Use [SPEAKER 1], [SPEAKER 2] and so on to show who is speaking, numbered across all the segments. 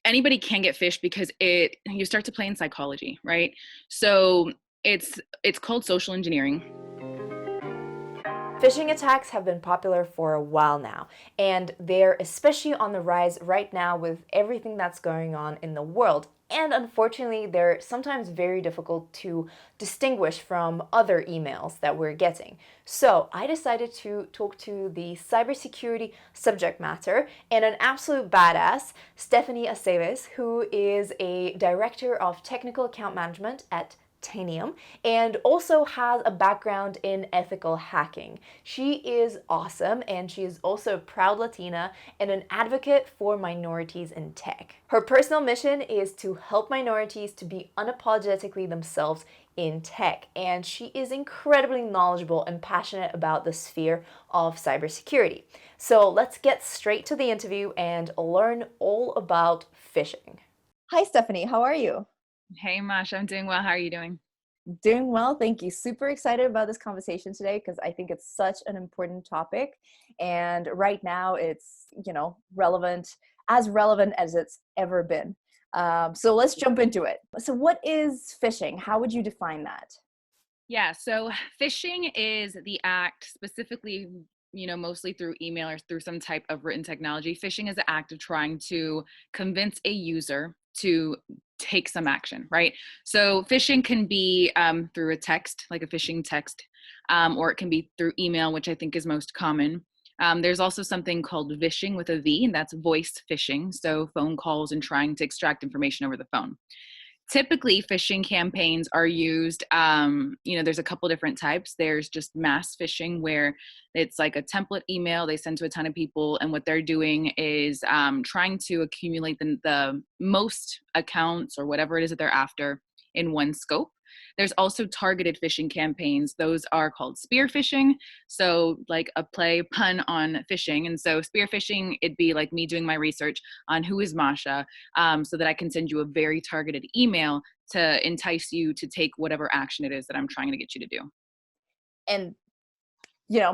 [SPEAKER 1] anybody can get phished because you start to play in psychology, right? So it's called social engineering.
[SPEAKER 2] Phishing attacks have been popular for a while now, and they're especially on the rise right now with everything that's going on in the world. And unfortunately, they're sometimes very difficult to distinguish from other emails that we're getting. So I decided to talk to the cybersecurity subject matter and an absolute badass, Stephanie Aceves, who is a director of technical account management at Tanium, and also has a background in ethical hacking. She is awesome, and she is also a proud Latina and an advocate for minorities in tech. Her personal mission is to help minorities to be unapologetically themselves in tech, and she is incredibly knowledgeable and passionate about the sphere of cybersecurity. So let's get straight to the interview and learn all about phishing. Hi, Stephanie. How are you?
[SPEAKER 1] Hey, Mash, I'm doing well. How are you doing?
[SPEAKER 2] Doing well, thank you. Super excited about this conversation today because I think it's such an important topic. And right now it's, relevant as it's ever been. So let's jump into it. So what is phishing? How would you define that?
[SPEAKER 1] Yeah, so phishing is the act specifically, mostly through email or through some type of written technology. Phishing is the act of trying to convince a user to take some action, right? So phishing can be through a text, like a phishing text, or it can be through email, which I think is most common. There's also something called vishing with a V, and that's voice phishing. So phone calls and trying to extract information over the phone. Typically, phishing campaigns are used, there's a couple different types. There's just mass phishing, where it's like a template email they send to a ton of people, and what they're doing is trying to accumulate the most accounts or whatever it is that they're after in one scope. There's also targeted phishing campaigns. Those are called spear phishing. So like a play pun on phishing. And so spear phishing, it'd be like me doing my research on who is Masha, so that I can send you a very targeted email to entice you to take whatever action it is that I'm trying to get you to do.
[SPEAKER 2] And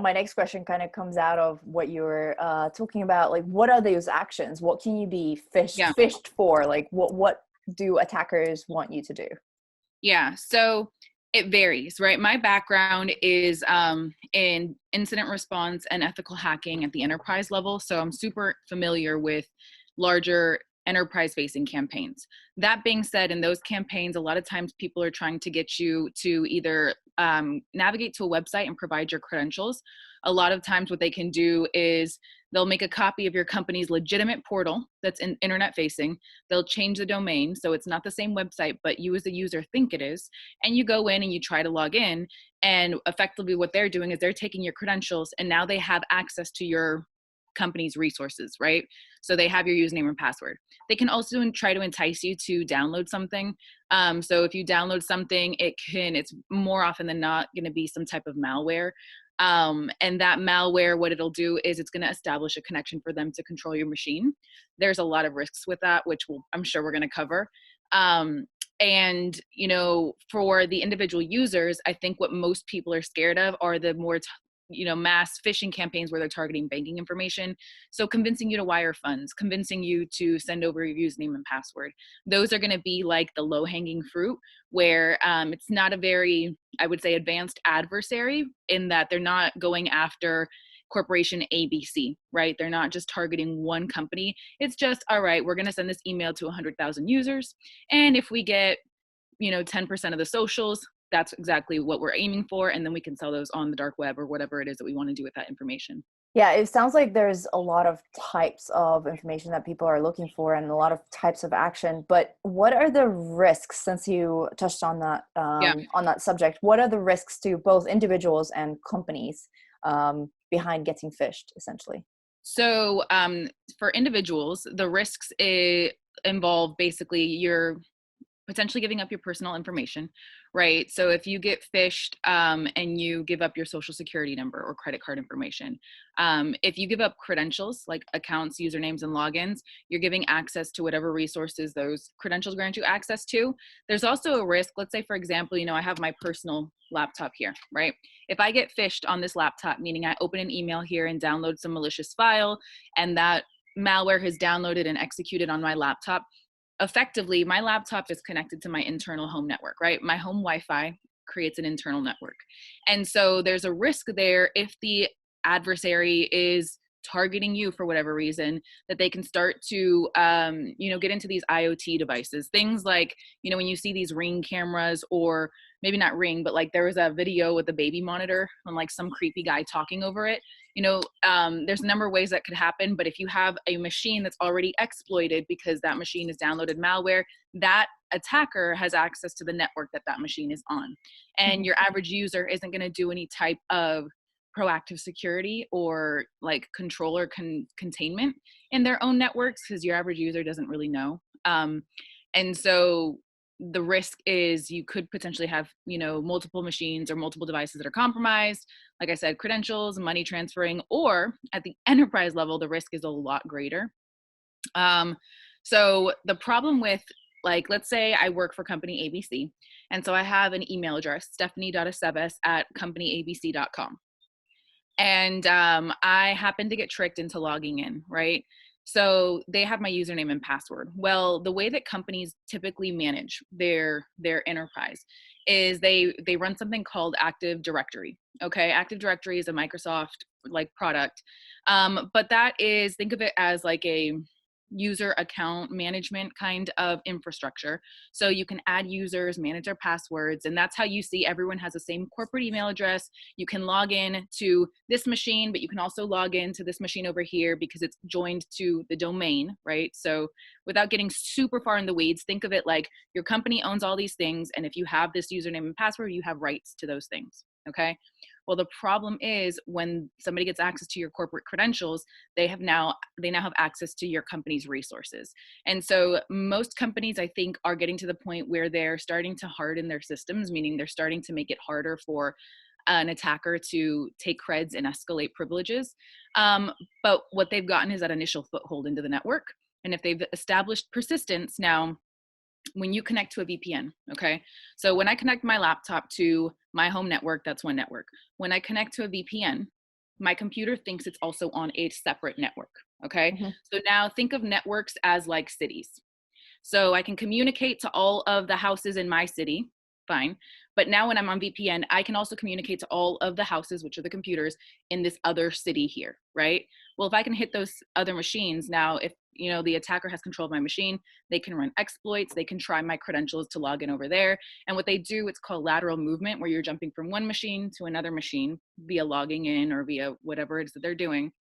[SPEAKER 2] my next question kind of comes out of what you were talking about. Like, what are those actions? What can you be
[SPEAKER 1] Yeah.
[SPEAKER 2] fished for? Like, what do attackers want you to do?
[SPEAKER 1] Yeah. So it varies, right? My background is in incident response and ethical hacking at the enterprise level. So I'm super familiar with larger enterprise facing campaigns. That being said, in those campaigns, a lot of times people are trying to get you to either navigate to a website and provide your credentials. A lot of times, what they can do is they'll make a copy of your company's legitimate portal that's internet facing. They'll change the domain so it's not the same website, but you as the user think it is. And you go in and you try to log in. And effectively, what they're doing is they're taking your credentials, and now they have access to your company's resources, right? So they have your username and password. They can also try to entice you to download something. So if you download something, it's more often than not going to be some type of malware. And that malware, what it'll do is it's going to establish a connection for them to control your machine. There's a lot of risks with that, which I'm sure we're going to cover. And for the individual users, I think what most people are scared of are the more mass phishing campaigns where they're targeting banking information. So convincing you to wire funds, convincing you to send over your username and password. Those are going to be like the low hanging fruit, where it's not a very, I would say, advanced adversary, in that they're not going after corporation ABC, right? They're not just targeting one company. It's just, all right, we're going to send this email to 100,000 users. And if we get 10% of the socials, that's exactly what we're aiming for. And then we can sell those on the dark web or whatever it is that we want to do with that information.
[SPEAKER 2] Yeah, it sounds like there's a lot of types of information that people are looking for and a lot of types of action. But what are the risks, since you touched
[SPEAKER 1] Yeah.
[SPEAKER 2] on that subject? What are the risks to both individuals and companies behind getting phished, essentially?
[SPEAKER 1] So for individuals, the risks involve basically your potentially giving up your personal information, right? So if you get phished and you give up your social security number or credit card information, if you give up credentials like accounts, usernames, and logins, you're giving access to whatever resources those credentials grant you access to. There's also a risk. Let's say, for example, I have my personal laptop here, right? If I get phished on this laptop, meaning I open an email here and download some malicious file, and that malware has downloaded and executed on my laptop. Effectively, my laptop is connected to my internal home network, right? My home Wi-Fi creates an internal network. And so there's a risk there if the adversary is targeting you for whatever reason, that they can start to get into these IoT devices, things like, when you see these Ring cameras, or maybe not Ring, but like there was a video with a baby monitor and like some creepy guy talking over it. There's a number of ways that could happen, but if you have a machine that's already exploited because that machine has downloaded malware, that attacker has access to the network that that machine is on. And your average user isn't going to do any type of proactive security or like control or containment in their own networks, because your average user doesn't really know. And so the risk is you could potentially have, multiple machines or multiple devices that are compromised. Like I said, credentials, money transferring, or at the enterprise level, the risk is a lot greater. So the problem with, like, let's say I work for company ABC. And so I have an email address, stephanie.aceves@companyabc.com. And I happen to get tricked into logging in, right? So they have my username and password. Well, the way that companies typically manage their enterprise is they run something called Active Directory. Okay, Active Directory is a Microsoft like product, but that is, think of it as like a user account management kind of infrastructure. So you can add users, manage their passwords, and that's how you see everyone has the same corporate email address. You can log in to this machine, but you can also log in to this machine over here because it's joined to the domain, right? So without getting super far in the weeds, think of it like your company owns all these things, and if you have this username and password, you have rights to those things, okay? Well, the problem is when somebody gets access to your corporate credentials, they now have access to your company's resources. And so most companies, I think, are getting to the point where they're starting to harden their systems, meaning they're starting to make it harder for an attacker to take creds and escalate privileges. But what they've gotten is that initial foothold into the network. And if they've established persistence, now when you connect to a VPN, okay? So when I connect my laptop to my home network, that's one network. When I connect to a VPN, my computer thinks it's also on a separate network, okay?
[SPEAKER 2] Mm-hmm.
[SPEAKER 1] So now think of networks as like cities. So I can communicate to all of the houses in my city, fine. But now when I'm on VPN, I can also communicate to all of the houses, which are the computers, in this other city here, right? Well, if I can hit those other machines, now if the attacker has control of my machine, they can run exploits, they can try my credentials to log in over there. And what they do, it's called lateral movement, where you're jumping from one machine to another machine via logging in or via whatever it is that they're doing.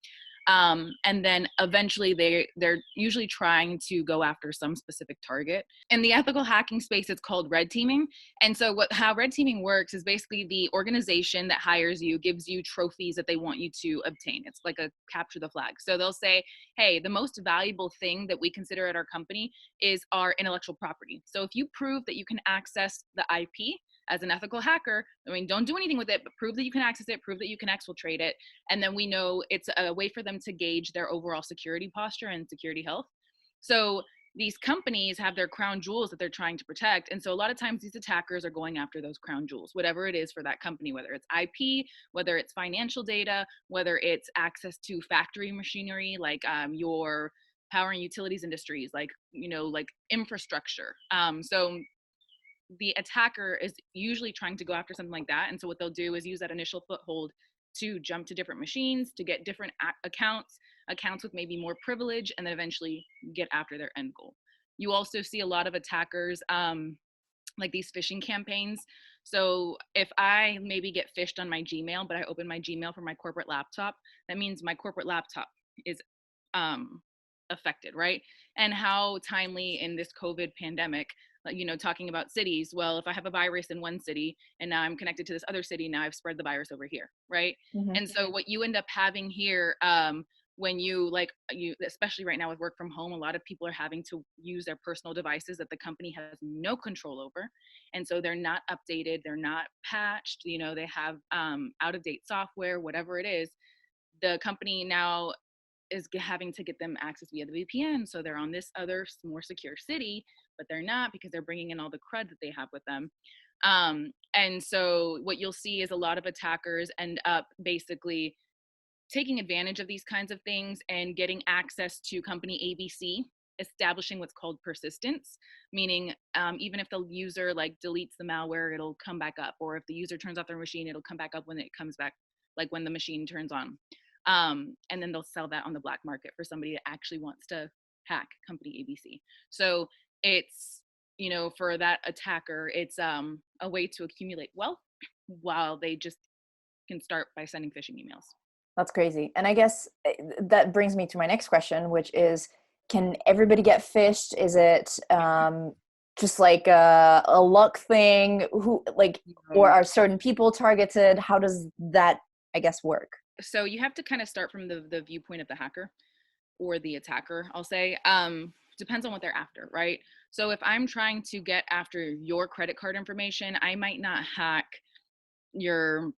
[SPEAKER 1] And then eventually they're usually trying to go after some specific target. In the ethical hacking space, it's called red teaming. And so how red teaming works is basically the organization that hires you gives you trophies that they want you to obtain. It's like a capture the flag. So they'll say, hey, the most valuable thing that we consider at our company is our intellectual property. So if you prove that you can access the IP as an ethical hacker, don't do anything with it, but prove that you can access it, prove that you can exfiltrate it. And then we know it's a way for them to gauge their overall security posture and security health. So these companies have their crown jewels that they're trying to protect. And so a lot of times these attackers are going after those crown jewels, whatever it is for that company, whether it's IP, whether it's financial data, whether it's access to factory machinery, like your power and utilities industries, like infrastructure. So the attacker is usually trying to go after something like that. And so what they'll do is use that initial foothold to jump to different machines, to get different accounts with maybe more privilege, and then eventually get after their end goal. You also see a lot of attackers like these phishing campaigns. So if I maybe get phished on my Gmail, but I open my Gmail from my corporate laptop, that means my corporate laptop is affected, right? And how timely in this COVID pandemic, talking about cities. Well, if I have a virus in one city and now I'm connected to this other city, now I've spread the virus over here, right?
[SPEAKER 2] Mm-hmm.
[SPEAKER 1] And so what you end up having here, when you especially right now with work from home, a lot of people are having to use their personal devices that the company has no control over. And so they're not updated, they're not patched, they have out of date software, whatever it is. The company now is having to get them access via the VPN. So they're on this other more secure city, but they're not, because they're bringing in all the crud that they have with them. And so what you'll see is a lot of attackers end up basically taking advantage of these kinds of things and getting access to company ABC, establishing what's called persistence, meaning even if the user like deletes the malware, it'll come back up, or if the user turns off their machine, it'll come back up when it comes back, like when the machine turns on. And then they'll sell that on the black market for somebody that actually wants to hack company ABC. So it's, you know, for that attacker, it's a way to accumulate wealth while they just can start by sending phishing emails.
[SPEAKER 3] That's crazy. And I guess that brings me to my next question, which is, can everybody get phished? Is it just like a luck thing? Who, like, or are certain people targeted? How does that, I guess, work?
[SPEAKER 1] So you have to kind of start from the viewpoint of the hacker or the attacker, I'll say. Depends on what they're after, right? So if I'm trying to get after your credit card information, I might not hack your,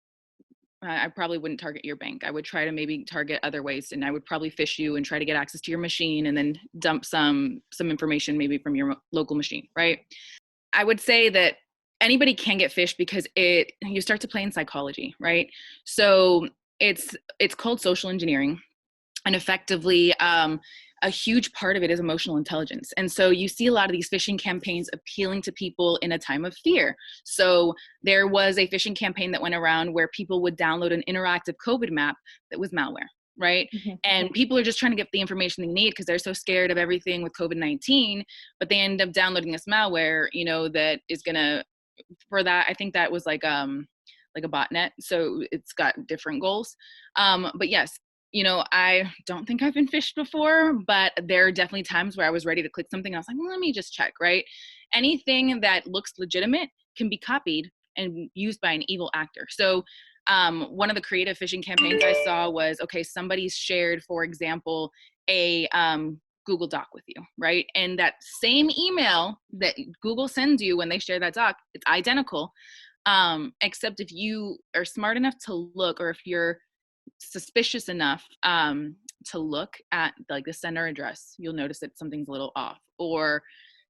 [SPEAKER 1] I probably wouldn't target your bank. I would try to maybe target other ways, and I would probably phish you and try to get access to your machine and then dump some information maybe from your local machine, right? I would say that anybody can get phished because you start to play in psychology, right? So it's called social engineering, and effectively a huge part of it is emotional intelligence. And so you see a lot of these phishing campaigns appealing to people in a time of fear. So there was a phishing campaign that went around where people would download an interactive COVID map that was malware, right?
[SPEAKER 3] Mm-hmm.
[SPEAKER 1] And people are just trying to get the information they need because they're so scared of everything with COVID-19, but they end up downloading this malware, you know, that is gonna, for that, I think that was like a botnet. So it's got different goals. But yes, you know, I don't think I've been phished before, but there are definitely times where I was ready to click something. I was like, well, let me just check, right? Anything that looks legitimate can be copied and used by an evil actor. So one of the creative phishing campaigns I saw was, okay, somebody's shared, for example, a Google Doc with you, right? And that same email that Google sends you when they share that doc, it's identical. Except if you are smart enough to look, or if you're suspicious enough to look at like the sender address, you'll notice that something's a little off. Or,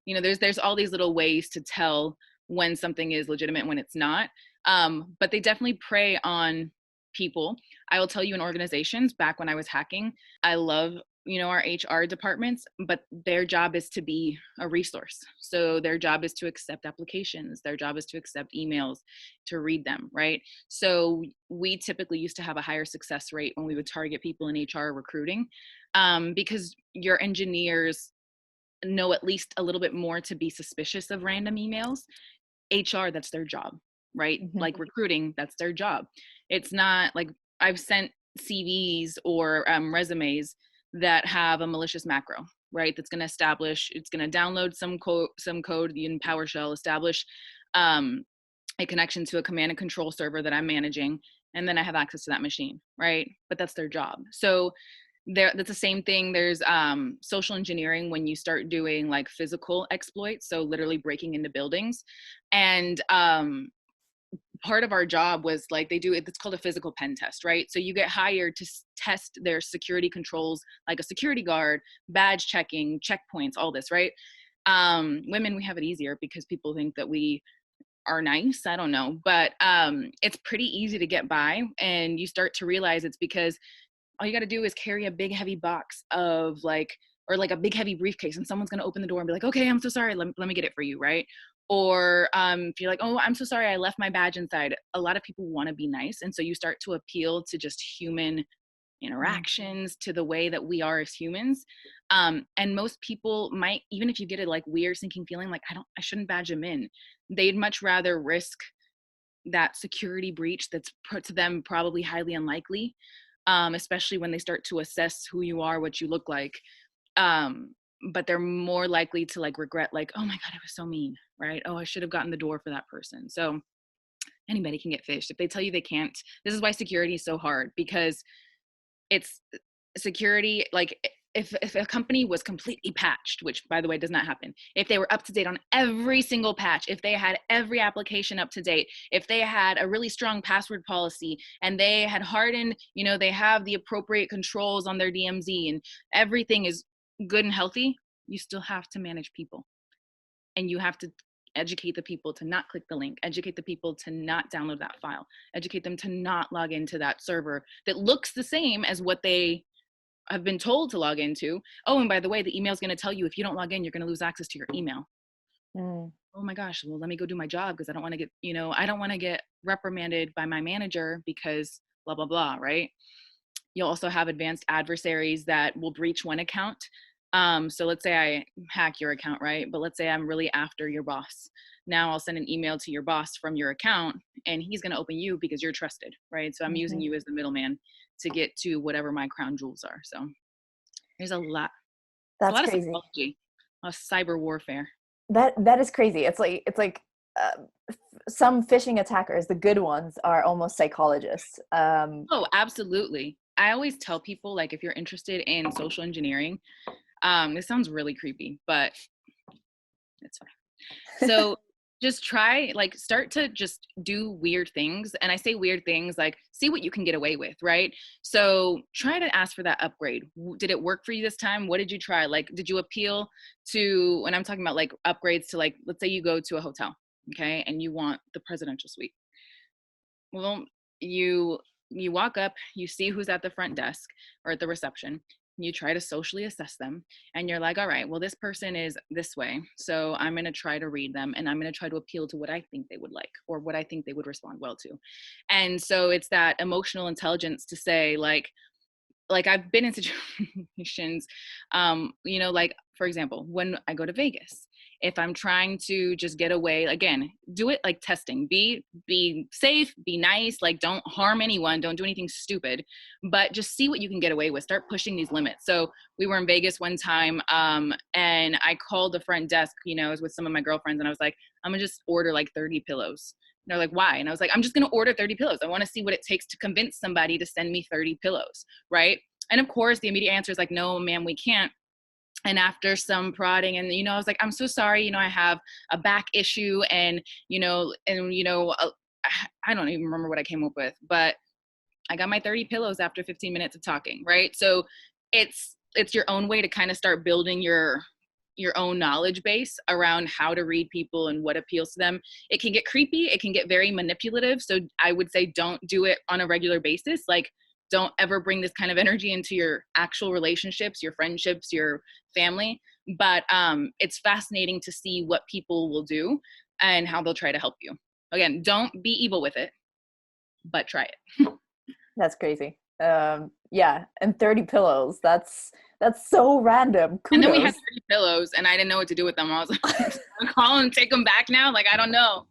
[SPEAKER 1] you know, there's all these little ways to tell when something is legitimate, when it's not. But they definitely prey on people. I will tell you, in organizations, back when I was hacking, I love, you know, our HR departments, but their job is to be a resource. So their job is to accept applications. Their job is to accept emails, to read them, right? So we typically used to have a higher success rate when we would target people in HR recruiting, because your engineers know at least a little bit more to be suspicious of random emails. HR, that's their job, right?
[SPEAKER 3] Mm-hmm.
[SPEAKER 1] Like recruiting, that's their job. It's not like I've sent CVs or resumes that have a malicious macro, right? That's going to establish, it's going to download some code in PowerShell, establish a connection to a command and control server that I'm managing, and then I have access to that machine, right? But that's their job. So that's the same thing. There's social engineering when you start doing like physical exploits, so literally breaking into buildings. And part of our job was like, it's called a physical pen test, right? So you get hired to test their security controls, like a security guard, badge checking, checkpoints, all this, right? Women, we have it easier because people think that we are nice. I don't know, but it's pretty easy to get by. And you start to realize it's because all you got to do is carry a big heavy box of like, or like a big heavy briefcase, and someone's going to open the door and be like, okay, I'm so sorry, let me get it for you, right? Or if you're like, oh, I'm so sorry, I left my badge inside. A lot of people want to be nice, and so you start to appeal to just human interactions, to the way that we are as humans. And most people might, even if you get a like weird sinking feeling like I shouldn't badge them in, they'd much rather risk that security breach that's put to them probably highly unlikely, especially when they start to assess who you are, what you look like. But they're more likely to like regret, like, oh my God, I was so mean, right? Oh, I should have gotten the door for that person. So anybody can get phished. If they tell you they can't, this is why security is so hard, because it's security. Like if a company was completely patched, which by the way does not happen, if they were up to date on every single patch, if they had every application up to date, if they had a really strong password policy, and they had hardened, you know, they have the appropriate controls on their DMZ and everything is good and healthy, you still have to manage people, and you have to Educate the people to not click the link, educate the people to not download that file, educate them to not log into that server that looks the same as what they have been told to log into. Oh, and by the way, the email is going to tell you if you don't log in, you're going to lose access to your email. Oh my gosh, well, let me go do my job because I don't want to get, I don't want to get reprimanded by my manager because blah, blah, blah, right? You'll also have advanced adversaries that will breach one account. So let's say I hack your account, right? But let's say I'm really after your boss. Now I'll send an email to your boss from your account and he's going to open you because you're trusted, right? So I'm using you as the middleman to get to whatever my crown jewels are. So there's a lot.
[SPEAKER 3] That's
[SPEAKER 1] a lot
[SPEAKER 3] crazy.
[SPEAKER 1] Of psychology, a cyber warfare.
[SPEAKER 3] That is crazy. It's like some phishing attackers, the good ones, are almost psychologists.
[SPEAKER 1] Oh, absolutely. I always tell people, like, if you're interested in social engineering, this sounds really creepy, but it's fine. So just try, like, start to just do weird things. And I say weird things, like, see what you can get away with, right? So try to ask for that upgrade. Did it work for you this time? What did you try? Like, did you appeal to, when I'm talking about like upgrades to, like, let's say you go to a hotel, okay, and you want the presidential suite. Well, you walk up, you see who's at the front desk or at the reception, you try to socially assess them, and you're like, all right, well, this person is this way, so I'm going to try to read them and I'm going to try to appeal to what I think they would like or what I think they would respond well to. And so it's that emotional intelligence to say, like I've been in situations, like, for example, when I go to Vegas, if I'm trying to just get away, again, do it like testing, be safe, be nice, like, don't harm anyone, don't do anything stupid, but just see what you can get away with, start pushing these limits. So we were in Vegas one time, and I called the front desk, I was with some of my girlfriends, and I was like, I'm gonna just order like 30 pillows. And they're like, why? And I was like, I'm just going to order 30 pillows. I want to see what it takes to convince somebody to send me 30 pillows. Right. And of course, the immediate answer is like, no, ma'am, we can't. And after some prodding, and, I was like, I'm so sorry, I have a back issue, and, I don't even remember what I came up with, but I got my 30 pillows after 15 minutes of talking. Right. So it's your own way to kind of start building your own knowledge base around how to read people and what appeals to them. It can get creepy. It can get very manipulative. So I would say don't do it on a regular basis. Like, don't ever bring this kind of energy into your actual relationships, your friendships, your family. But it's fascinating to see what people will do and how they'll try to help you. Again, don't be evil with it, but try it.
[SPEAKER 3] That's crazy. Yeah, and 30 pillows. That's so random. Kudos.
[SPEAKER 1] And then we had 30 pillows, and I didn't know what to do with them. I was like, I'm call and take them back now. Like, I don't know.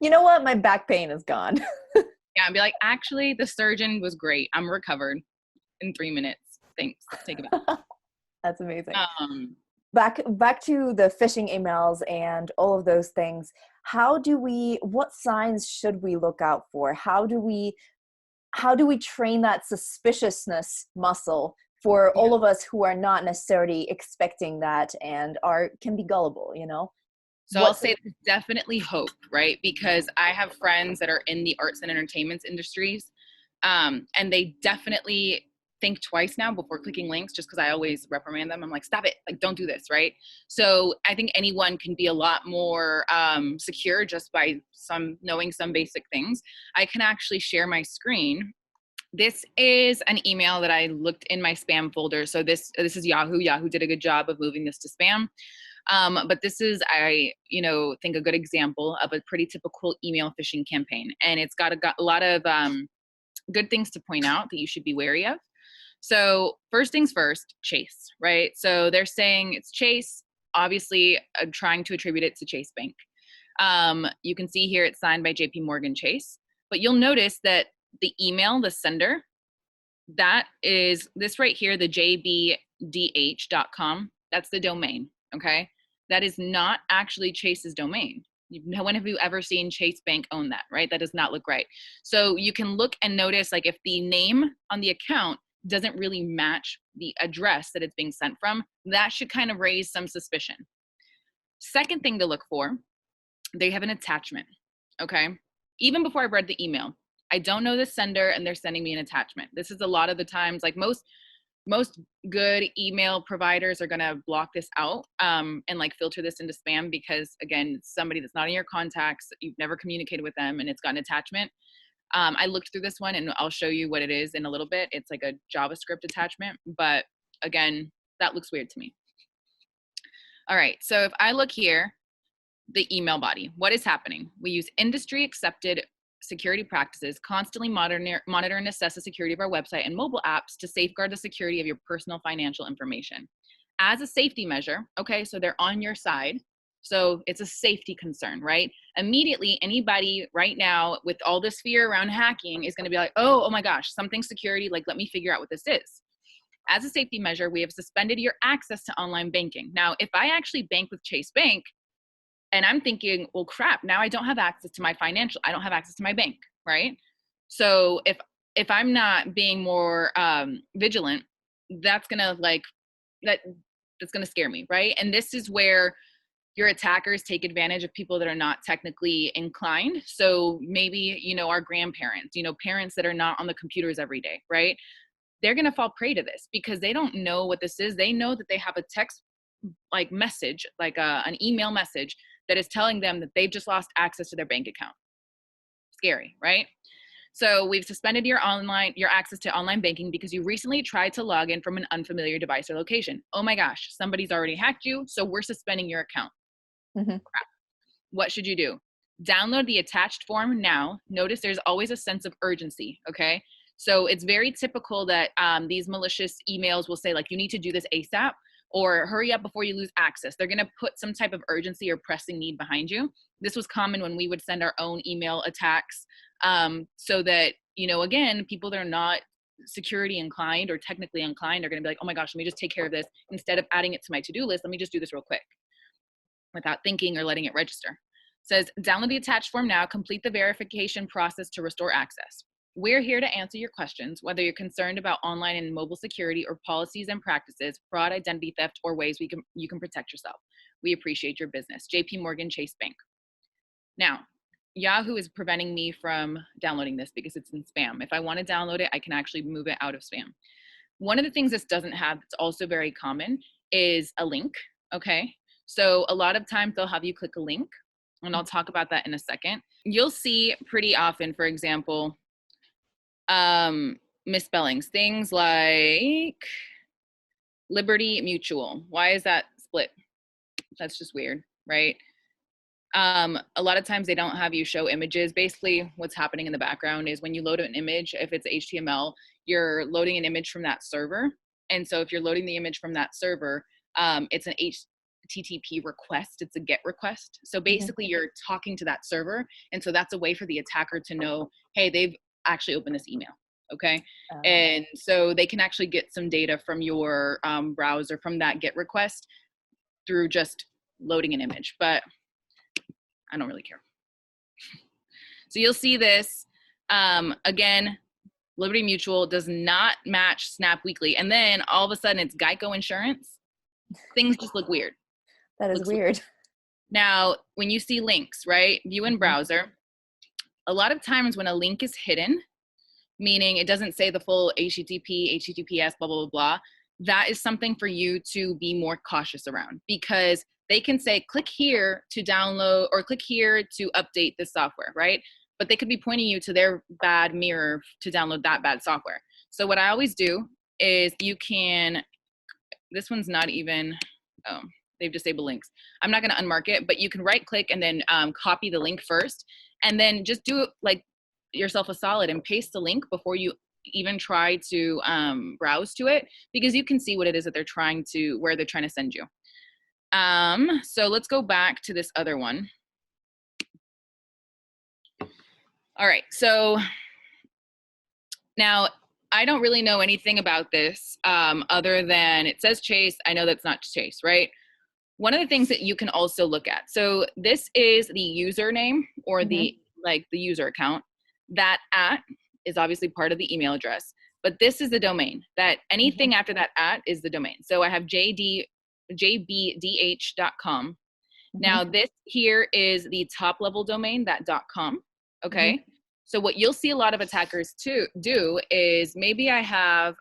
[SPEAKER 3] You know what? My back pain is gone.
[SPEAKER 1] Yeah, I'd be like, actually, the surgeon was great. I'm recovered in 3 minutes. Thanks. Take it back.
[SPEAKER 3] That's amazing. Back to the phishing emails and all of those things. What signs should we look out for? How do we train that suspiciousness muscle for all of us who are not necessarily expecting that and can be gullible,
[SPEAKER 1] So I'll say there's definitely hope, right? Because I have friends that are in the arts and entertainment industries, and they definitely think twice now before clicking links, just because I always reprimand them. I'm like, stop it, like, don't do this, right? So I think anyone can be a lot more secure just by knowing some basic things. I can actually share my screen. This is an email that I looked in my spam folder. So this is Yahoo. Yahoo did a good job of moving this to spam. But this is, I think, a good example of a pretty typical email phishing campaign. And it's got a lot of good things to point out that you should be wary of. So first things first, Chase, right? So they're saying it's Chase, obviously trying to attribute it to Chase Bank. You can see here it's signed by JP Morgan Chase, but you'll notice that the email, the sender, that is this right here, the jbdh.com. That's the domain, okay? That is not actually Chase's domain. When have you ever seen Chase Bank own that, right? That does not look right. So you can look and notice, like, if the name on the account doesn't really match the address that it's being sent from, that should kind of raise some suspicion. Second thing to look for, they have an attachment, okay? Even before I read the email, I don't know the sender and they're sending me an attachment. This is a lot of the times, like, most most good email providers are going to block this out and like filter this into spam because, again, it's somebody that's not in your contacts, you've never communicated with them, and it's got an attachment. I looked through this one and I'll show you what it is in a little bit. It's like a JavaScript attachment, but again, that looks weird to me. All right, so if I look here, the email body, what is happening? We use industry accepted security practices, constantly monitor and assess the security of our website and mobile apps to safeguard the security of your personal financial information. As a safety measure, okay, so they're on your side. So it's a safety concern, right? Immediately, anybody right now with all this fear around hacking is gonna be like, oh my gosh, something security, like let me figure out what this is. As a safety measure, we have suspended your access to online banking. Now, if I actually bank with Chase Bank, and I'm thinking, well, crap, now I don't have access to my financial, I don't have access to my bank, right? So if I'm not being more vigilant, that's gonna that's gonna scare me, right? And this is where your attackers take advantage of people that are not technically inclined. So maybe, you know, our grandparents, you know, parents that are not on the computers every day, right? They're gonna fall prey to this because they don't know what this is. They know that they have a text like message, like an email message that is telling them that they've just lost access to their bank account. Scary, right? So we've suspended your access to online banking because you recently tried to log in from an unfamiliar device or location. Oh my gosh, somebody's already hacked you, so we're suspending your account. Crap. What should you do? Download the attached form now. Notice there's always a sense of urgency, okay? So it's very typical that these malicious emails will say like, you need to do this ASAP, or hurry up before you lose access. They're gonna put some type of urgency or pressing need behind you. This was common when we would send our own email attacks so that, you know, again, people that are not security inclined or technically inclined are gonna be like, oh my gosh, let me just take care of this. Instead of adding it to my to-do list, let me just do this real quick without thinking or letting it register. It says, download the attached form now, complete the verification process to restore access. We're here to answer your questions, whether you're concerned about online and mobile security or policies and practices, fraud, identity theft, or ways you can protect yourself. We appreciate your business. JP Morgan Chase Bank. Now, Yahoo is preventing me from downloading this because it's in spam. If I want to download it, I can actually move it out of spam. One of the things this doesn't have that's also very common is a link, okay? So a lot of times they'll have you click a link, and I'll talk about that in a second. You'll see pretty often, for example, misspellings, things like Liberty Mutual. Why is that split? That's just weird, right? A lot of times they don't have you show images. Basically what's happening in the background is when you load an image, if it's HTML, you're loading an image from that server. And so if you're loading the image from that server, it's an HTTP request, it's a GET request. So basically you're talking to that server. And so that's a way for the attacker to know, hey, they've actually opened this email, okay? And so they can actually get some data from your browser from that GET request through just loading an image, but I don't really care. So you'll see this, again, Liberty Mutual does not match Snap Weekly. And then all of a sudden it's Geico Insurance. Things just look weird.
[SPEAKER 3] That is weird.
[SPEAKER 1] Now, when you see links, right, view in browser, a lot of times when a link is hidden, meaning it doesn't say the full HTTP, HTTPS, blah, blah, blah, blah, that is something for you to be more cautious around because they can say, click here to download or click here to update this software, right? But they could be pointing you to their bad mirror to download that bad software. So what I always do is you can, this one's not even, oh, they've disabled links. I'm not gonna unmark it, but you can right click and then copy the link first and then just do it like yourself a solid and paste the link before you even try to browse to it because you can see what it is that they're trying to, where they're trying to send you. So let's go back to this other one. All right, so now I don't really know anything about this other than it says Chase. I know that's not Chase, right? One of the things that you can also look at. So this is the username or the user account. That @ is obviously part of the email address, but this is the domain. That anything after that @ is the domain. So I have jbdh.com. Now this here is the top level domain, that .com, okay? So what you'll see a lot of attackers do is maybe I have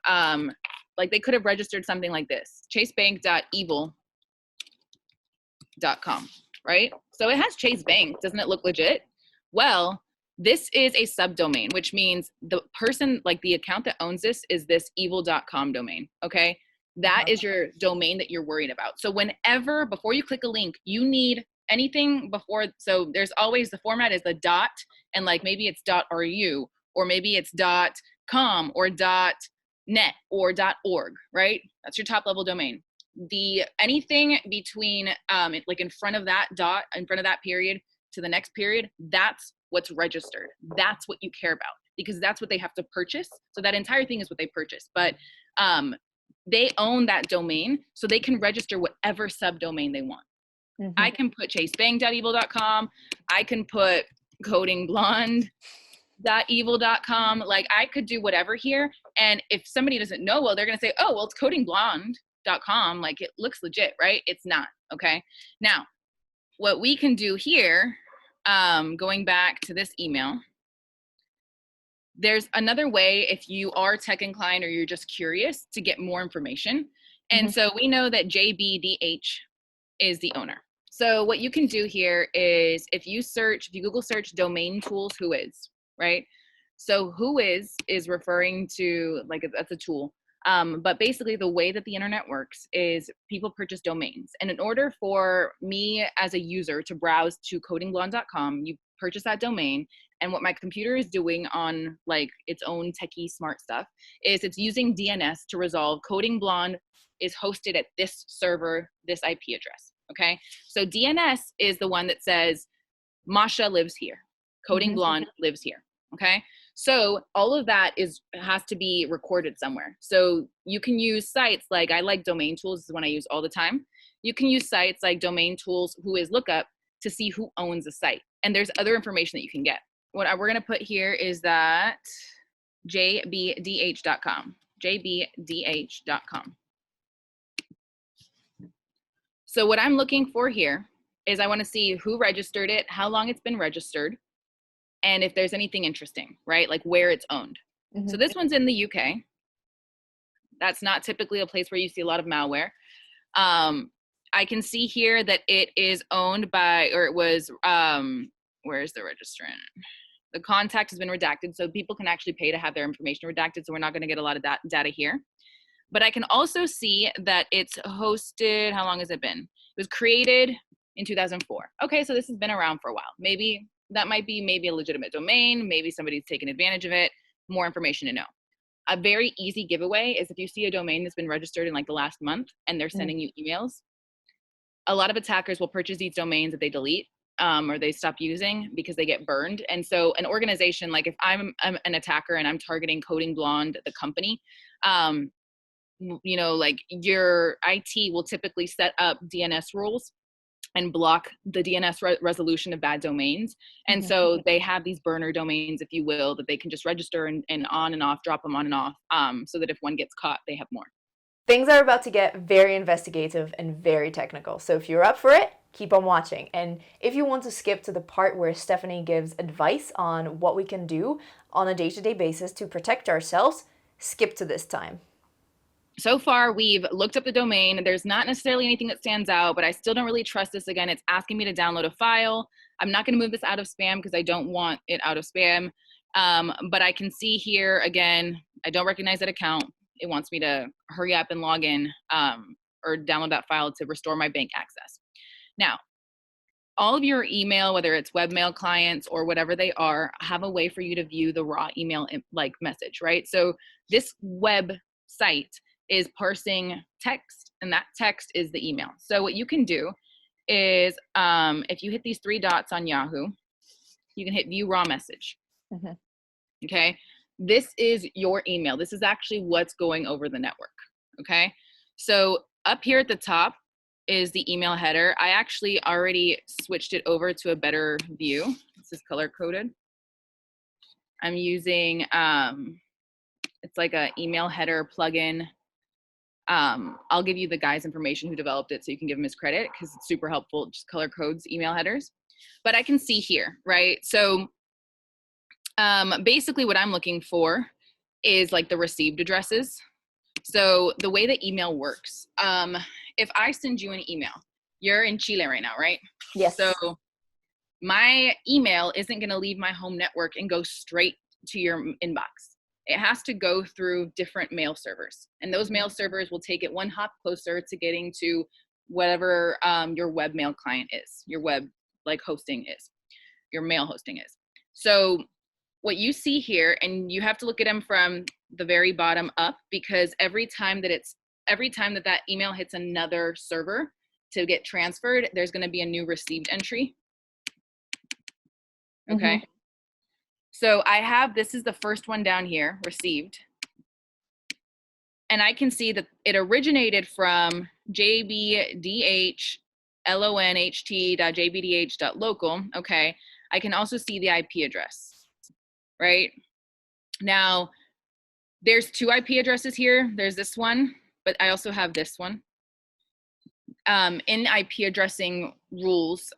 [SPEAKER 1] Like they could have registered something like this, chasebank.evil.com, right? So it has Chase Bank. Doesn't it look legit? Well, this is a subdomain, which means the person, like the account that owns this is this evil.com domain, okay? That is your domain that you're worried about. So whenever, before you click a link, you need anything before, so there's always, the format is the dot, and like maybe it's .ru, or maybe it's .com or .net or .org, right? That's your top level domain. The anything between like in front of that dot, in front of that period to the next period, that's what's registered. That's what you care about, because that's what they have to purchase. So that entire thing is what they purchase. But they own that domain, so they can register whatever subdomain they want. I can put chasebank.evil.com. I can put codingblonde.evil.com. Like I could do whatever here. And if somebody doesn't know, well, they're going to say, oh, well, it's codingblonde.com. Like it looks legit, right? It's not. Okay. Now, what we can do here, going back to this email, there's another way if you are tech inclined or you're just curious to get more information. And so we know that JBDH is the owner. So what you can do here is if you Google search domain tools whois, right? So whois is referring to, like, that's a tool. But basically the way that the internet works is people purchase domains. And in order for me as a user to browse to codingblonde.com, you purchase that domain. And what my computer is doing on like its own techie smart stuff is it's using DNS to resolve Coding Blonde is hosted at this server, this IP address. Okay. So DNS is the one that says Masha lives here. Coding Blonde lives here. Okay. So all of that has to be recorded somewhere. So you can use sites like, I like Domain Tools, this is one I use all the time. You can use sites like Domain Tools, Whois Lookup, to see who owns a site. And there's other information that you can get. What we're going to put here is that jbdh.com, jbdh.com. So what I'm looking for here is I want to see who registered it, how long it's been registered, and if there's anything interesting, right? Like where it's owned. So this one's in the UK. That's not typically a place where you see a lot of malware. I can see here that it is owned by, or it was, where's the registrant? The contact has been redacted, so people can actually pay to have their information redacted, so we're not going to get a lot of that data here. But I can also see that it's hosted, how long has it been? It was created in 2004. Okay, so this has been around for a while. Maybe that might be maybe a legitimate domain, maybe somebody's taken advantage of it, more information to know. A very easy giveaway is if you see a domain that's been registered in like the last month and they're sending you emails, a lot of attackers will purchase these domains that they delete or they stop using because they get burned. And so an organization, like if I'm an attacker and I'm targeting Coding Blonde, the company, you know, like your IT will typically set up DNS rules and block the DNS resolution of bad domains. And so they have these burner domains, if you will, that they can just register and on and off, drop them on and off, so that if one gets caught, they have more.
[SPEAKER 2] Things are about to get very investigative and very technical, so if you're up for it, keep on watching. And if you want to skip to the part where Stephanie gives advice on what we can do on a day-to-day basis to protect ourselves, skip to this time.
[SPEAKER 1] So far, we've looked up the domain. There's not necessarily anything that stands out, but I still don't really trust this. Again, it's asking me to download a file. I'm not going to move this out of spam because I don't want it out of spam. But I can see here, again, I don't recognize that account. It wants me to hurry up and log in or download that file to restore my bank access. Now, all of your email, whether it's webmail clients or whatever they are, have a way for you to view the raw email like message, right? So this web site is parsing text, and that text is the email. So what you can do is if you hit these three dots on Yahoo, you can hit view raw message. Okay, this is your email. This is actually what's going over the network. Okay, so up here at the top is the email header. I actually already switched it over to a better view. This is color coded. I'm using it's like a email header plugin. I'll give you the guy's information who developed it so you can give him his credit because it's super helpful. Just color codes email headers. But I can see here, right? So basically what I'm looking for is like the received addresses. So the way that email works, if I send you an email, you're in Chile right now, right?
[SPEAKER 3] Yes.
[SPEAKER 1] So my email isn't going to leave my home network and go straight to your inbox. It has to go through different mail servers, and those mail servers will take it one hop closer to getting to whatever your webmail client is, your web like hosting is, your mail hosting is. So what you see here, and you have to look at them from the very bottom up, because every time that that email hits another server to get transferred, there's going to be a new received entry. Okay. Mm-hmm. So this is the first one down here, received. And I can see that it originated from jbdhlonht.jbdh.local. Okay. I can also see the IP address, right? Now, there's two IP addresses here. There's this one, but I also have this one. In IP addressing rules,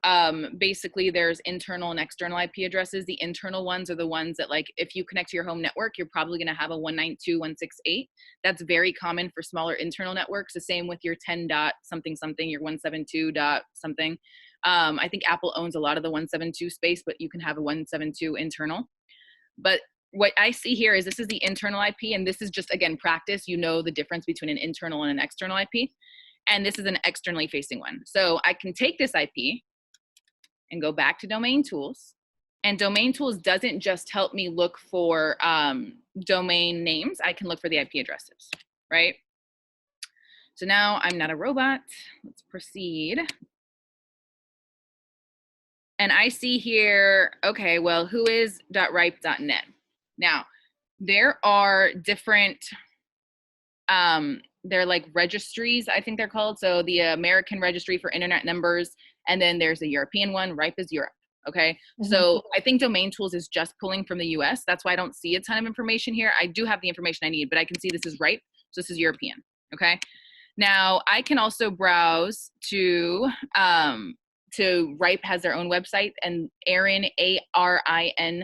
[SPEAKER 1] basically there's internal and external IP addresses. The internal ones are the ones that, like, if you connect to your home network, you're probably going to have a 192.168. That's very common for smaller internal networks. The same with your 10 dot something something, your 172 dot something. I think Apple owns a lot of the 172 space, but you can have a 172 internal. But what I see here is this is the internal IP, and this is just, again, practice. You know the difference between an internal and an external IP. And this is an externally facing one. So I can take this IP and go back to domain tools. And domain tools doesn't just help me look for domain names. I can look for the IP addresses, right? So now I'm not a robot. Let's proceed. And I see here, okay, well, who is .ripe.net? Now, there are different, they're like registries, I think they're called. So the American Registry for Internet Numbers, and then there's a European one. Ripe is Europe, okay? Mm-hmm. So I think domain tools is just pulling from the US. That's why I don't see a ton of information here. I do have the information I need, but I can see this is Ripe, so this is European, okay? Now, I can also browse to Ripe has their own website, and Arin, ARIN,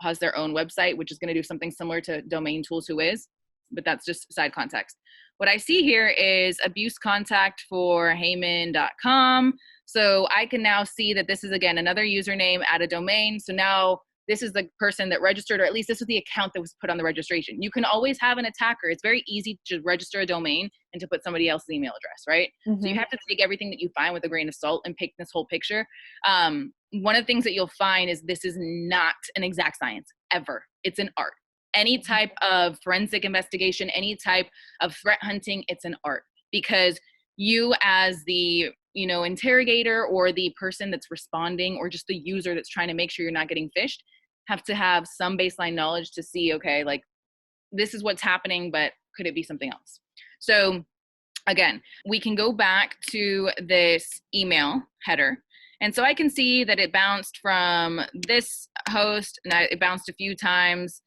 [SPEAKER 1] has their own website, which is going to do something similar to domain tools who is, but that's just side context. What I see here is abuse contact for Heyman.com. So I can now see that this is, again, another username at a domain. So now this is the person that registered, or at least this is the account that was put on the registration. You can always have an attacker. It's very easy to register a domain and to put somebody else's email address, right? Mm-hmm. So you have to take everything that you find with a grain of salt and pick this whole picture. One of the things that you'll find is this is not an exact science, ever. It's an art. Any type of forensic investigation, any type of threat hunting, it's an art. Because you as the interrogator, or the person that's responding, or just the user that's trying to make sure you're not getting phished, have to have some baseline knowledge to see, okay, like, this is what's happening, but could it be something else? So again, we can go back to this email header. And so I can see that it bounced from this host, and it bounced a few times.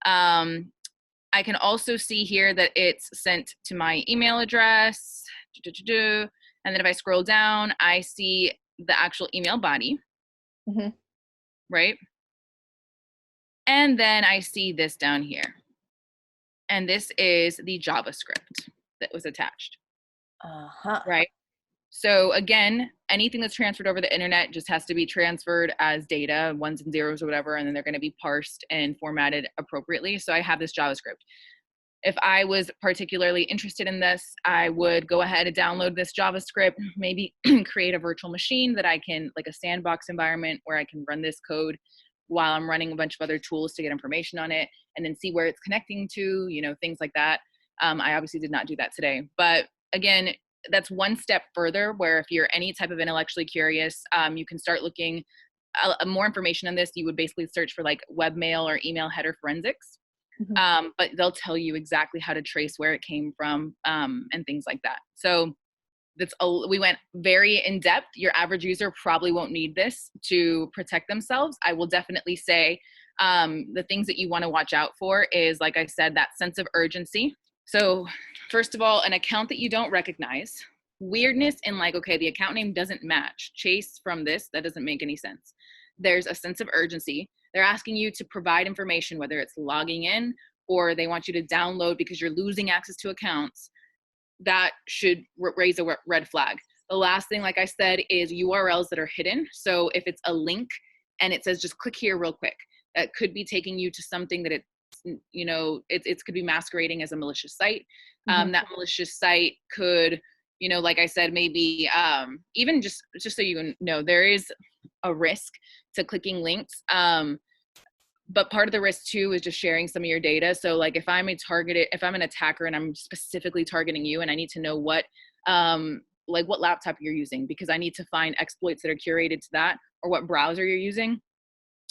[SPEAKER 1] I can also see here that it's sent to my email address. And then if I scroll down, I see the actual email body, mm-hmm. right? And then I see this down here. And this is the JavaScript that was attached, right? So again, anything that's transferred over the internet just has to be transferred as data, ones and zeros or whatever, and then they're going to be parsed and formatted appropriately. So I have this JavaScript. If I was particularly interested in this, I would go ahead and download this JavaScript, maybe create a virtual machine that I can, like a sandbox environment where I can run this code while I'm running a bunch of other tools to get information on it, and then see where it's connecting to, things like that. I obviously did not do that today. But again, that's one step further, where if you're any type of intellectually curious, you can start looking more information on this. You would basically search for like webmail or email header forensics. Mm-hmm. But they'll tell you exactly how to trace where it came from, and things like that. So we went very in depth. Your average user probably won't need this to protect themselves. I will definitely say the things that you want to watch out for is, like I said, that sense of urgency. So first of all, an account that you don't recognize, weirdness in like, okay, the account name doesn't match. Chase from this, that doesn't make any sense. There's a sense of urgency. They're asking you to provide information, whether it's logging in or they want you to download because you're losing access to accounts, that should raise a red flag. The last thing, like I said, is URLs that are hidden. So if it's a link and it says just click here real quick, that could be taking you to something that it could be masquerading as a malicious site. That malicious site could, like I said, maybe even just so you know, there is a risk to clicking links. But part of the risk too is just sharing some of your data. So like if I'm an attacker and I'm specifically targeting you, and I need to know what laptop you're using, because I need to find exploits that are curated to that, or what browser you're using.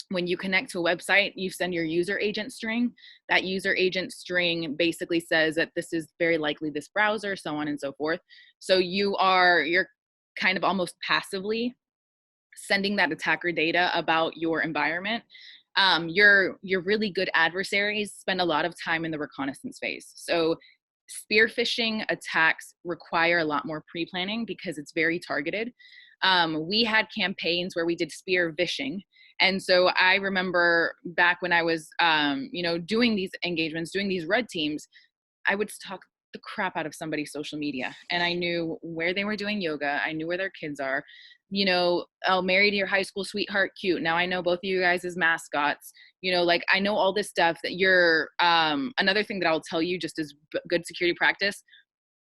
[SPEAKER 1] When you connect to a website, you send your user agent string. That user agent string basically says that this is very likely this browser, so on and so forth. So you're kind of almost passively sending that attacker data about your environment. Your really good adversaries spend a lot of time in the reconnaissance phase. So spear phishing attacks require a lot more pre-planning because it's very targeted. We had campaigns where we did spear vishing. And so I remember back when I was, doing these engagements, doing these red teams, I would stalk the crap out of somebody's social media. And I knew where they were doing yoga. I knew where their kids are. Married your high school sweetheart, cute. Now I know both of you guys as mascots. I know all this stuff that you're, another thing that I'll tell you just as good security practice,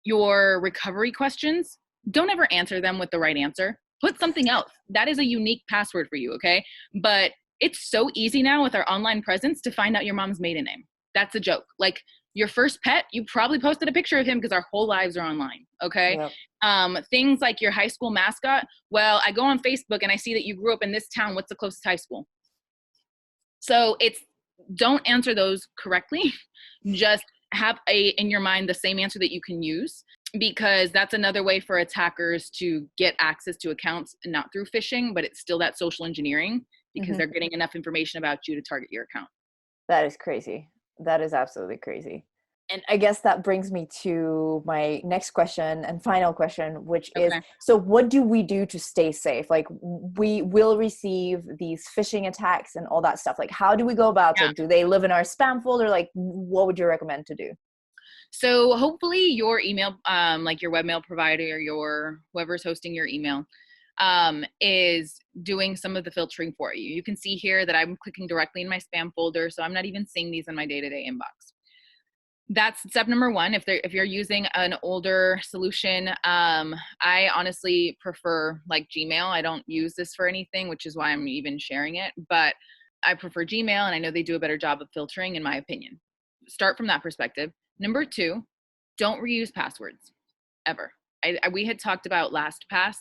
[SPEAKER 1] your recovery questions, don't ever answer them with the right answer. Put something else. That is a unique password for you, okay? But it's so easy now with our online presence to find out your mom's maiden name. That's a joke. Like your first pet, you probably posted a picture of him because our whole lives are online, okay? Yep. Things like your high school mascot. Well, I go on Facebook and I see that you grew up in this town. What's the closest high school? So don't answer those correctly. Just have in your mind the same answer that you can use, because that's another way for attackers to get access to accounts, not through phishing, but it's still that social engineering, because they're getting enough information about you to target your account.
[SPEAKER 3] That is crazy. That is absolutely crazy. And I guess that brings me to my next question and final question, which is, so what do we do to stay safe? Like we will receive these phishing attacks and all that stuff. Like how do we go about it? Do they live in our spam folder? Like what would you recommend to do?
[SPEAKER 1] So hopefully your email, like your webmail provider or whoever's hosting your email, is doing some of the filtering for you. You can see here that I'm clicking directly in my spam folder, so I'm not even seeing these in my day-to-day inbox. That's step number one. If you're using an older solution, I honestly prefer like Gmail. I don't use this for anything, which is why I'm even sharing it, but I prefer Gmail, and I know they do a better job of filtering, in my opinion. Start from that perspective. Number two, don't reuse passwords ever. We had talked about LastPass.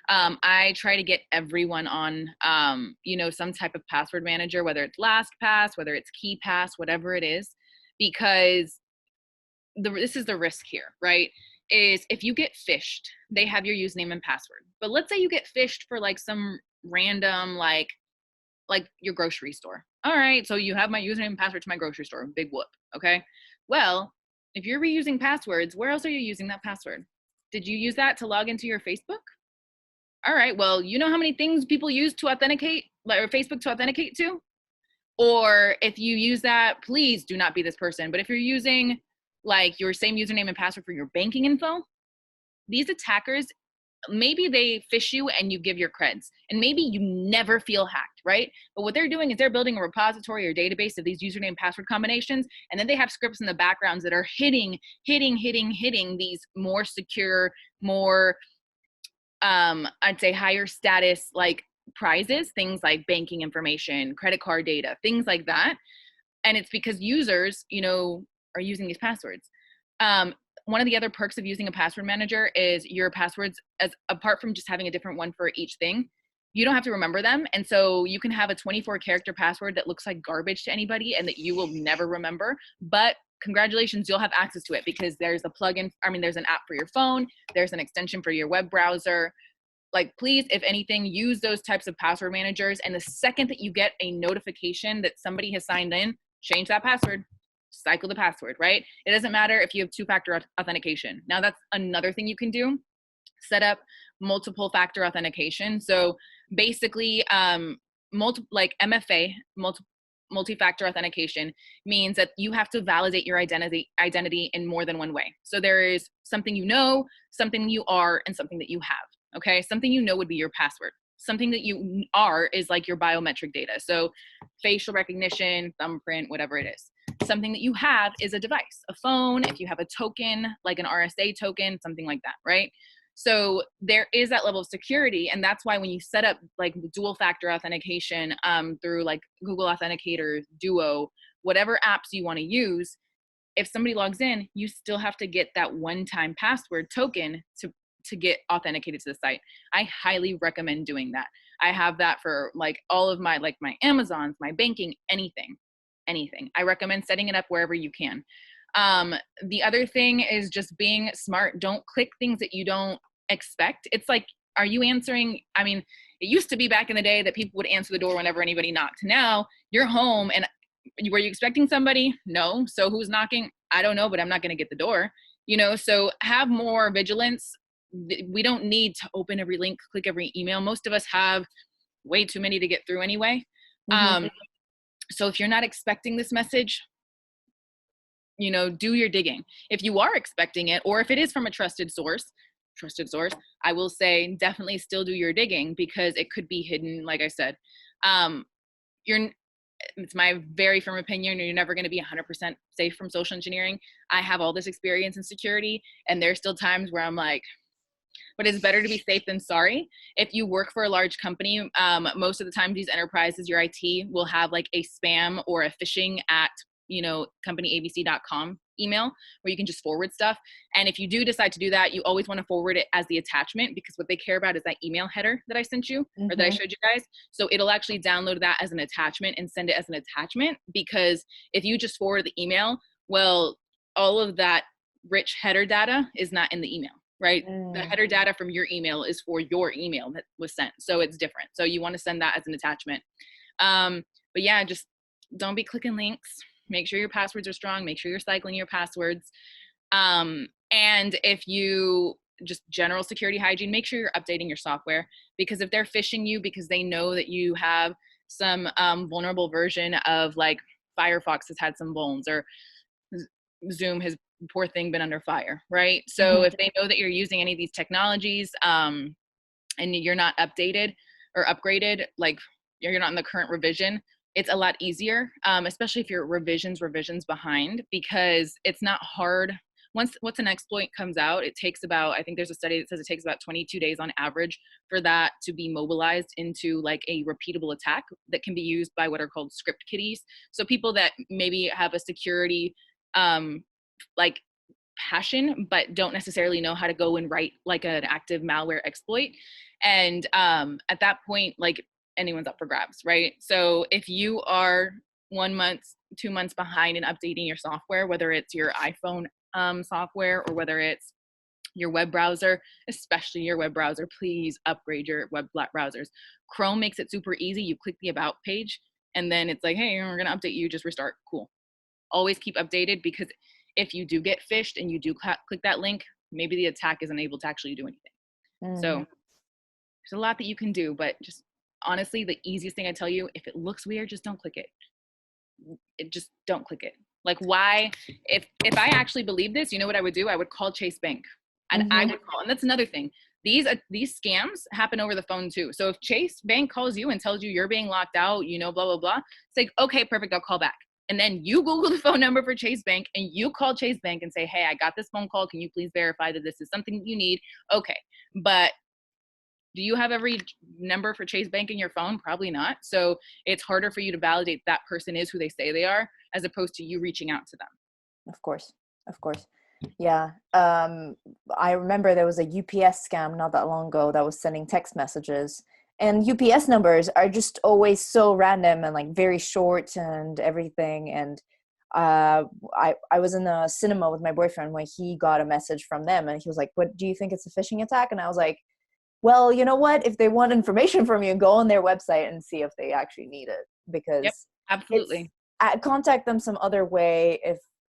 [SPEAKER 1] I try to get everyone on, some type of password manager, whether it's LastPass, whether it's KeyPass, whatever it is, because this is the risk here, right? Is if you get phished, they have your username and password. But let's say you get phished for like some random, like your grocery store. All right, so you have my username and password to my grocery store. Big whoop, okay? Well, if you're reusing passwords, where else are you using that password? Did you use that to log into your Facebook? All right, well, you know how many things people use to authenticate, or Facebook to authenticate to? Or if you use that, please do not be this person. But if you're using like your same username and password for your banking info, these attackers, maybe they phish you and you give your creds, and maybe you never feel hacked, right? But what they're doing is they're building a repository or database of these username and password combinations, and then they have scripts in the backgrounds that are hitting these more secure, more I'd say higher status like prizes, things like banking information, credit card data, things like that. And it's because users, are using these passwords. One of the other perks of using a password manager is your passwords, as apart from just having a different one for each thing, you don't have to remember them. And so you can have a 24-character password that looks like garbage to anybody and that you will never remember. But congratulations, you'll have access to it because there's a plugin. There's an app for your phone. There's an extension for your web browser. Like, please, if anything, use those types of password managers. And the second that you get a notification that somebody has signed in, change that password. Cycle the password, right? It doesn't matter if you have two-factor authentication. Now that's another thing you can do. Set up multiple factor authentication. So basically, like MFA, multi-factor authentication means that you have to validate your identity in more than one way. So there is something you know, something you are, and something that you have. Okay, something you know would be your password. Something that you are is like your biometric data. So facial recognition, thumbprint, whatever it is. Something that you have is a device, a phone, if you have a token, like an RSA token, something like that, right? So there is that level of security. And that's why when you set up like dual factor authentication through like Google Authenticator, Duo, whatever apps you want to use, if somebody logs in, you still have to get that one-time password token to get authenticated to the site. I highly recommend doing that. I have that for like all of my, like my Amazons, my banking, anything. I recommend setting it up wherever you can. The other thing is just being smart. Don't click things that you don't expect. It's like, are you answering? I mean, it used to be back in the day that people would answer the door whenever anybody knocked. Now you're home and were you expecting somebody? No. So who's knocking? I don't know, but I'm not going to get the door, you know? So have more vigilance. We don't need to open every link, click every email. Most of us have way too many to get through anyway. So if you're not expecting this message, you know, do your digging. If you are expecting it, or if it is from a trusted source, I will say definitely still do your digging because it could be hidden. Like I said, it's my very firm opinion, you're never going to be 100% safe from social engineering. I have all this experience in security, and there's still times where I'm like, but it's better to be safe than sorry. If you work for a large company, most of the time these enterprises, your IT will have like a spam or a phishing at, you know, companyabc.com email where you can just forward stuff. And if you do decide to do that, you always want to forward it as the attachment because what they care about is that email header that I sent you or that I showed you guys. So it'll actually download that as an attachment and send it as an attachment, because if you just forward the email, well, all of that rich header data is not in the email. Right? The header data from your email is for your email that was sent. So it's different. So you want to send that as an attachment. But yeah, just don't be clicking links. Make sure your passwords are strong. Make sure you're cycling your passwords. And if you just general security hygiene, make sure you're updating your software, because if they're phishing you because they know that you have some vulnerable version of like Firefox has had some vulns, or Zoom has, poor thing, been under fire, right? So if they know that you're using any of these technologies and you're not updated or upgraded, like you're not in the current revision, it's a lot easier, especially if you're revisions behind, because it's not hard. Once an exploit comes out, it takes about, I think there's a study that says it takes about 22 days on average for that to be mobilized into like a repeatable attack that can be used by what are called script kiddies. So people that maybe have a security like passion, but don't necessarily know how to go and write like an active malware exploit. And at that point, like anyone's up for grabs, right? So if you are 1 month, 2 months behind in updating your software, whether it's your iPhone software or whether it's your web browser, especially your web browser, please upgrade your web browsers. Chrome makes it super easy. You click the about page and then it's like, hey, we're going to update you, just restart. Cool. Always keep updated, because if you do get phished and you do click that link, maybe the attack isn't able to actually do anything. So there's a lot that you can do, but just honestly, the easiest thing I tell you, if it looks weird, just don't click it. Just don't click it. Like, why? If I actually believe this, you know what I would do? I would call Chase Bank, and I would call. And that's another thing. These scams happen over the phone too. So if Chase Bank calls you and tells you you're being locked out, you know, blah blah blah, it's like, okay, perfect, I'll call back. And then you Google the phone number for Chase Bank and you call Chase Bank and say, hey, I got this phone call. Can you please verify that this is something you need? Okay. But do you have every number for Chase Bank in your phone? Probably not. So it's harder for you to validate that person is who they say they are, as opposed to you reaching out to them.
[SPEAKER 3] Of course. Yeah. I remember there was a UPS scam not that long ago that was sending text messages. And UPS numbers are just always so random and like very short and everything. And I was in the cinema with my boyfriend when he got a message from them, and he was like, "What do you think it's a phishing attack?" And I was like, "Well, you know what? If they want information from you, go on their website and see if they actually need it, because
[SPEAKER 1] absolutely,
[SPEAKER 3] contact them some other way.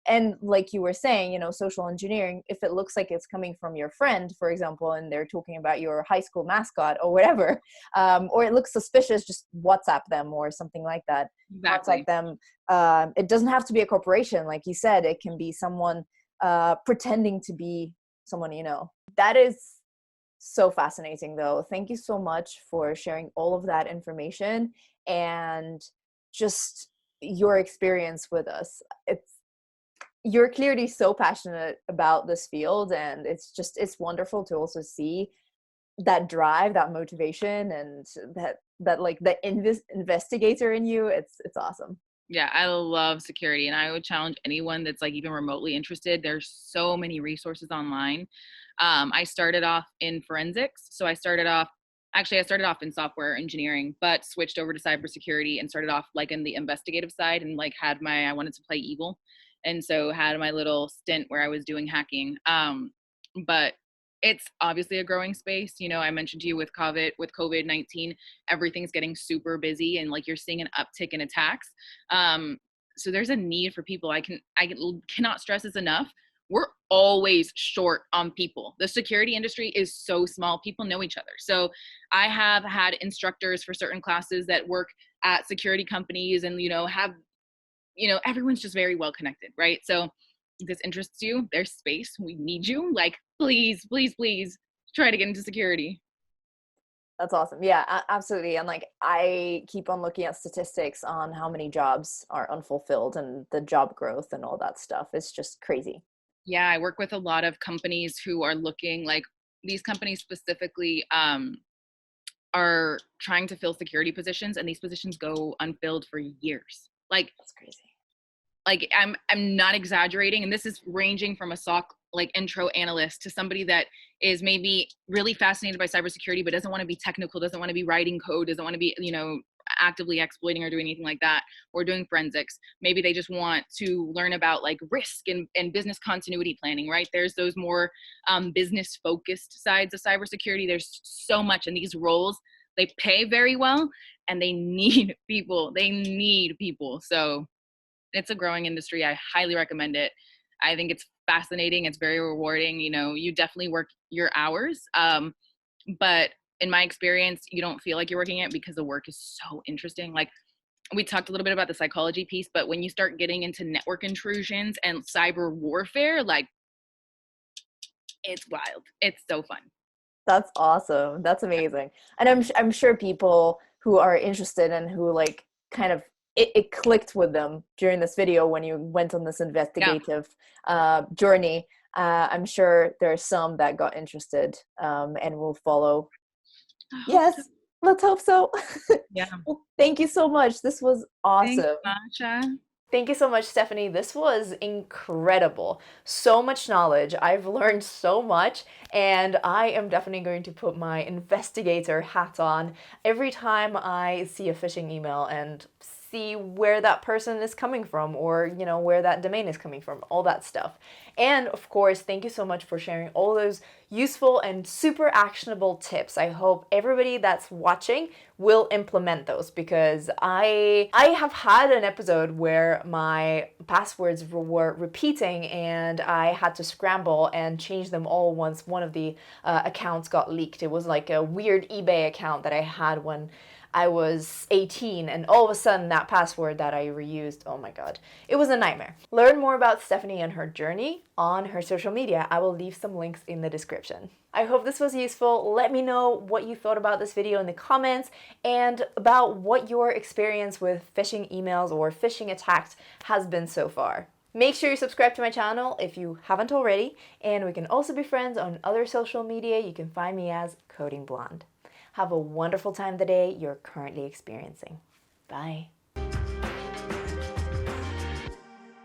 [SPEAKER 3] And like you were saying, you know, social engineering, if it looks like it's coming from your friend, for example, and they're talking about your high school mascot or whatever, or it looks suspicious, just WhatsApp them or something like that.
[SPEAKER 1] Exactly.
[SPEAKER 3] Contact them. It doesn't have to be a corporation, like you said. It can be someone pretending to be someone you know. That is so fascinating, though. Thank you so much for sharing all of that information and just your experience with us. You're clearly so passionate about this field, and it's wonderful to also see that drive, that motivation, and that like the investigator in you. It's awesome.
[SPEAKER 1] Yeah, I love security, and I would challenge anyone that's like even remotely interested. There's so many resources online. I started off in forensics, so I started off in software engineering, but switched over to cybersecurity and started off like in the investigative side, and like I wanted to play evil, and so had my little stint where I was doing hacking. But it's obviously a growing space. You know, I mentioned to you with COVID-19, everything's getting super busy, and like you're seeing an uptick in attacks. So there's a need for people. Cannot stress this enough. We're always short on people. The security industry is so small. People know each other. So I have had instructors for certain classes that work at security companies, and everyone's just very well connected, right? So if this interests you, there's space. We need you. Like, please, please, please try to get into security.
[SPEAKER 3] That's awesome. Yeah, absolutely. And like, I keep on looking at statistics on how many jobs are unfulfilled and the job growth and all that stuff. It's just crazy.
[SPEAKER 1] Yeah, I work with a lot of companies who are looking, like these companies specifically are trying to fill security positions, and these positions go unfilled for years.
[SPEAKER 3] That's crazy.
[SPEAKER 1] Like I'm not exaggerating, and this is ranging from a SOC like intro analyst to somebody that is maybe really fascinated by cybersecurity but doesn't want to be technical, doesn't want to be writing code, doesn't want to be actively exploiting or doing anything like that, or doing forensics. Maybe they just want to learn about like risk and business continuity planning, right? There's those more business focused sides of cybersecurity. There's so much, and these roles, they pay very well, and they need people. So it's a growing industry. I highly recommend it. I think it's fascinating. It's very rewarding. You definitely work your hours. But in my experience, you don't feel like you're working it because the work is so interesting. Like, we talked a little bit about the psychology piece, but when you start getting into network intrusions and cyber warfare, like, it's wild. It's so fun.
[SPEAKER 3] That's awesome. That's amazing. And I'm sure people who are interested and who like kind of it clicked with them during this video when you went on this investigative journey. I'm sure there are some that got interested and will follow. Yes,
[SPEAKER 1] So.
[SPEAKER 3] let's hope so.
[SPEAKER 1] Yeah.
[SPEAKER 3] Well, thank you so much. This was awesome.
[SPEAKER 1] Thanks, Masha.
[SPEAKER 2] Thank you so much, Stephanie. This was incredible. So much knowledge. I've learned so much, and I am definitely going to put my investigator hat on every time I see a phishing email and see where that person is coming from, or where that domain is coming from, all that stuff. And of course, thank you so much for sharing all those useful and super actionable tips. I hope everybody that's watching will implement those, because I have had an episode where my passwords were repeating and I had to scramble and change them all once one of the accounts got leaked. It was like a weird eBay account that I had when I was 18, and all of a sudden that password that I reused, oh my god, it was a nightmare. Learn more about Stephanie and her journey on her social media. I will leave some links in the description. I hope this was useful. Let me know what you thought about this video in the comments, and about what your experience with phishing emails or phishing attacks has been so far. Make sure you subscribe to my channel if you haven't already, and we can also be friends on other social media. You can find me as Coding Blonde. Have a wonderful time the day you're currently experiencing. Bye.